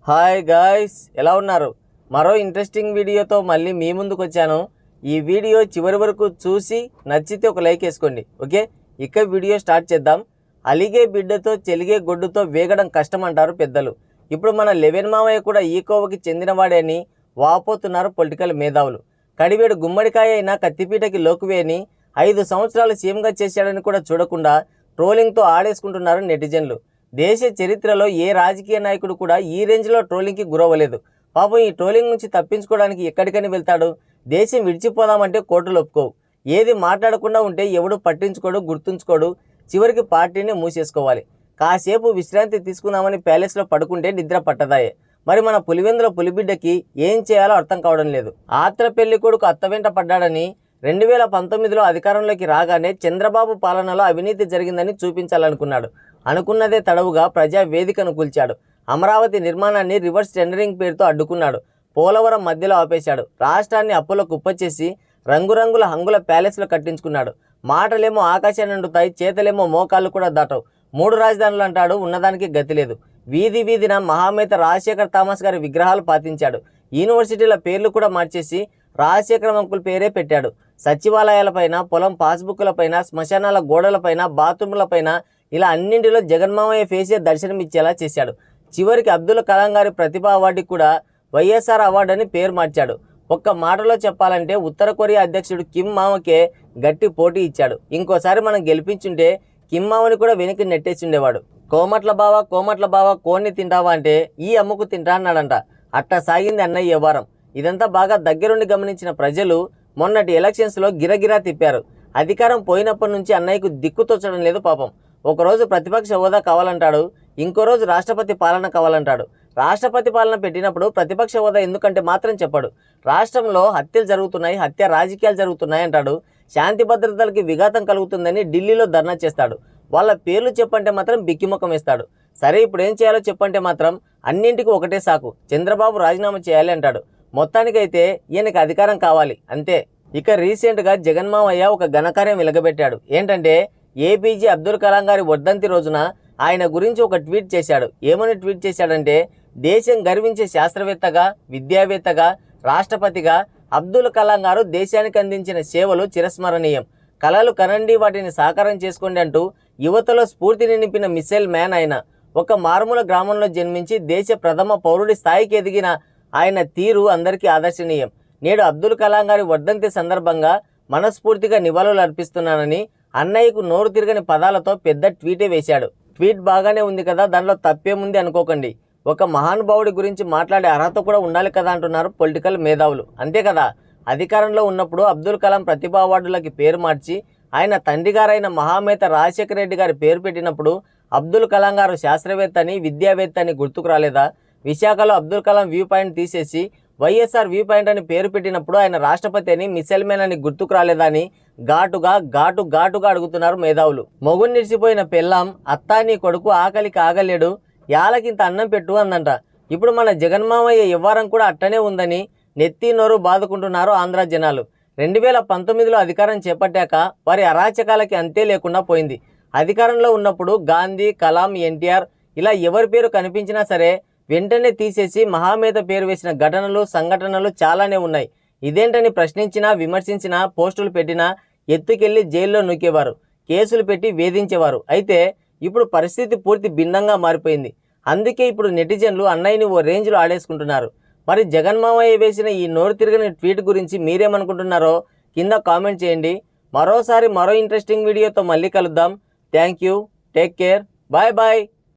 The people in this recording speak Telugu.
హాయ్ గాయ్స్, ఎలా ఉన్నారు? మరో ఇంట్రెస్టింగ్ వీడియోతో మళ్ళీ మీ ముందుకు వచ్చాను. ఈ వీడియో చివరి వరకు చూసి నచ్చితే ఒక లైక్ వేసుకోండి. ఓకే, ఇక వీడియో స్టార్ట్ చేద్దాం. అలిగే బిడ్డతో చెలిగే గొడ్డుతో వేగడం కష్టం అంటారు పెద్దలు. ఇప్పుడు మన లెవెన్ మామయ్య కూడా ఈ కోవకి చెందినవాడే అని వాపోతున్నారు పొలిటికల్ మేధావులు. కడివేడు గుమ్మడికాయ అయినా కత్తిపీటకి లోకువే అని 5 సంవత్సరాలు సీఎంగా చేశాడని కూడా చూడకుండా ట్రోలింగ్తో ఆడేసుకుంటున్నారు నెటిజన్లు. దేశ చరిత్రలో ఏ రాజకీయ నాయకుడు కూడా ఈ రేంజ్లో ట్రోలింగ్కి గురవ్వలేదు. పాపం ఈ ట్రోలింగ్ నుంచి తప్పించుకోవడానికి ఎక్కడికని వెళ్తాడు? దేశం విడిచిపోదామంటే కోర్టులు ఒప్పుకోవు. ఏది మాట్లాడకుండా ఉంటే ఎవడు పట్టించుకోడు, గుర్తుంచుకోడు. చివరికి పార్టీని మూసేసుకోవాలి. కాసేపు విశ్రాంతి తీసుకుందామని ప్యాలెస్లో పడుకుంటే నిద్ర పట్టదాయే. మరి మన పులివెందుల పులిబిడ్డకి ఏం చేయాలో అర్థం కావడం లేదు. ఆత్ర పెళ్లి కొడుకు అత్త వెంట పడ్డాడని 2019లో అధికారంలోకి రాగానే చంద్రబాబు పాలనలో అవినీతి జరిగిందని చూపించాలనుకున్నాడు. అనుకున్నదే తడవుగా ప్రజా వేదికను కూల్చాడు. అమరావతి నిర్మాణాన్ని రివర్స్ టెండరింగ్ పేరుతో అడ్డుకున్నాడు. పోలవరం మధ్యలో ఆపేశాడు. రాష్ట్రాన్ని అప్పులో కుప్పచేసి రంగురంగుల హంగుల ప్యాలెస్లో కట్టించుకున్నాడు. మాటలేమో ఆకాశాన్ని అంటుతాయి, చేతలేమో మోకాళ్ళు కూడా దాటవు. 3 రాజధానులు అంటాడు, ఉన్నదానికి గతి లేదు. వీధి వీధిన మహామేత రాజశేఖర్ థామస్ గారి విగ్రహాలు పాతించాడు. యూనివర్సిటీల పేర్లు కూడా మార్చేసి రాజశేఖరం అంకుల్ పేరే పెట్టాడు. సచివాలయాలపైన, పొలం పాస్బుక్లపైన, శ్మశానాల గోడలపైన, బాత్రూములపైన ఇలా అన్నింటిలో జగన్మామయ్య ఫేసే దర్శనమిచ్చేలా చేశాడు. చివరికి అబ్దుల్ కలాం గారి ప్రతిభా అవార్డుకి కూడా వైఎస్ఆర్ అవార్డు అని పేరు మార్చాడు. ఒక్క మాటలో చెప్పాలంటే ఉత్తర కొరియా అధ్యక్షుడు కిమ్ మామకే గట్టి పోటీ ఇచ్చాడు. ఇంకోసారి మనం గెలిపించుంటే కిమ్ మామని కూడా వెనక్కి నెట్టేసి ఉండేవాడు. కోమట్ల బావ కోడిని తింటావా అంటే ఈ అమ్ముకు తింటా అన్నాడంట. అట్టా సాగింది అన్నయ్య వ్యవహారం. ఇదంతా బాగా దగ్గరుండి గమనించిన ప్రజలు మొన్నటి ఎలక్షన్స్లో గిరగిరా తిప్పారు. అధికారం పోయినప్పటి నుంచి అన్నయ్యకు దిక్కు తోచడం లేదు పాపం. ఒకరోజు ప్రతిపక్ష హోదా కావాలంటాడు, ఇంకో రోజు రాష్ట్రపతి పాలన కావాలంటాడు. రాష్ట్రపతి పాలన పెట్టినప్పుడు ప్రతిపక్ష హోదా ఎందుకంటే మాత్రం చెప్పాడు. రాష్ట్రంలో హత్యలు జరుగుతున్నాయి, హత్య రాజకీయాలు జరుగుతున్నాయి అంటాడు. శాంతి భద్రతలకి విఘాతం కలుగుతుందని ఢిల్లీలో ధర్నా చేస్తాడు. వాళ్ళ పేర్లు చెప్పంటే మాత్రం బిక్కిముఖం వేస్తాడు. సరే, ఇప్పుడు ఏం చేయాలో చెప్పంటే మాత్రం అన్నింటికి ఒకటే సాకు, చంద్రబాబు రాజీనామా చేయాలి అంటాడు. మొత్తానికైతే ఈయనకి అధికారం కావాలి అంతే. ఇక రీసెంట్గా జగన్మామయ్య ఒక ఘనకార్యం వెలగబెట్టాడు. ఏంటంటే ఏపీజే అబ్దుల్ కలాం గారి వర్ధంతి రోజున ఆయన గురించి ఒక ట్వీట్ చేశాడు. ఏమని ట్వీట్ చేశాడంటే, దేశం గర్వించే శాస్త్రవేత్తగా, విద్యావేత్తగా, రాష్ట్రపతిగా అబ్దుల్ కలాం గారు దేశానికి అందించిన సేవలు చిరస్మరణీయం. కలలు కనండి, వాటిని సాకారం చేసుకోండి అంటూ యువతలో స్ఫూర్తిని నింపిన మిసైల్ మ్యాన్ ఆయన. ఒక మారుమూల గ్రామంలో జన్మించి దేశ ప్రథమ పౌరుడి స్థాయికి ఎదిగిన ఆయన తీరు అందరికీ ఆదర్శనీయం. నేడు అబ్దుల్ కలాం గారి వర్ధంతి సందర్భంగా మనస్ఫూర్తిగా నివాళులు అర్పిస్తున్నానని అన్నయ్యకు నోరు తిరగని పదాలతో పెద్ద ట్వీటే వేశాడు. ట్వీట్ బాగానే ఉంది కదా, దానిలో తప్పేముంది అనుకోకండి. ఒక మహానుభావుడి గురించి మాట్లాడే అర్హత కూడా ఉండాలి కదా అంటున్నారు పొలిటికల్ మేధావులు. అంతే కదా, అధికారంలో ఉన్నప్పుడు అబ్దుల్ కలాం ప్రతిభా అవార్డులకి పేరు మార్చి ఆయన తండ్రి గారైన మహామేత రాజశేఖర రెడ్డి గారి పేరు పెట్టినప్పుడు అబ్దుల్ కలాం గారు శాస్త్రవేత్త అని, విద్యావేత్త అని గుర్తుకు రాలేదా? విశాఖలో అబ్దుల్ కలాం వ్యూ పాయింట్ తీసేసి వైఎస్ఆర్ వ్యూ పాయింట్ అని పేరు పెట్టినప్పుడు ఆయన రాష్ట్రపతి అని, మిసైల్ మ్యాన్ అని గుర్తుకు రాలేదా అని ఘాటుగా అడుగుతున్నారు మేధావులు. మొగుడు నిడిచిపోయిన పెళ్ళాం, అత్తా నీ కొడుకు ఆకలికి ఆగలేడు, యాలకింత అన్నం పెట్టు అందంట. ఇప్పుడు మన జగన్మామయ్య వ్యవహారం కూడా అట్టనే ఉందని నెత్తి నోరు బాదుకుంటున్నారు ఆంధ్ర జనాలు. 2019లో అధికారం చేపట్టాక వారి అరాచకాలకి అంతే లేకుండా పోయింది. అధికారంలో ఉన్నప్పుడు గాంధీ, కలాం, ఎన్టీఆర్ ఇలా ఎవరి పేరు కనిపించినా సరే వెంటనే తీసేసి మహామేత పేరు వేసిన ఘటనలు, సంఘటనలు చాలానే ఉన్నాయి. ఇదేంటని ప్రశ్నించినా, విమర్శించినా, పోస్టులు పెట్టినా ఎత్తుకెళ్లి జైల్లో నూకేవారు, కేసులు పెట్టి వేధించేవారు. అయితే ఇప్పుడు పరిస్థితి పూర్తి భిన్నంగా మారిపోయింది. అందుకే ఇప్పుడు నెటిజన్లు అన్నయ్యని ఓ రేంజ్లో ఆడేసుకుంటున్నారు. మరి జగన్మామయ్య వేసిన ఈ నోరు తిరగని ట్వీట్ గురించి మీరేమనుకుంటున్నారో కింద కామెంట్ చేయండి. మరో ఇంట్రెస్టింగ్ వీడియోతో మళ్ళీ కలుద్దాం. Thank you, take care, bye bye.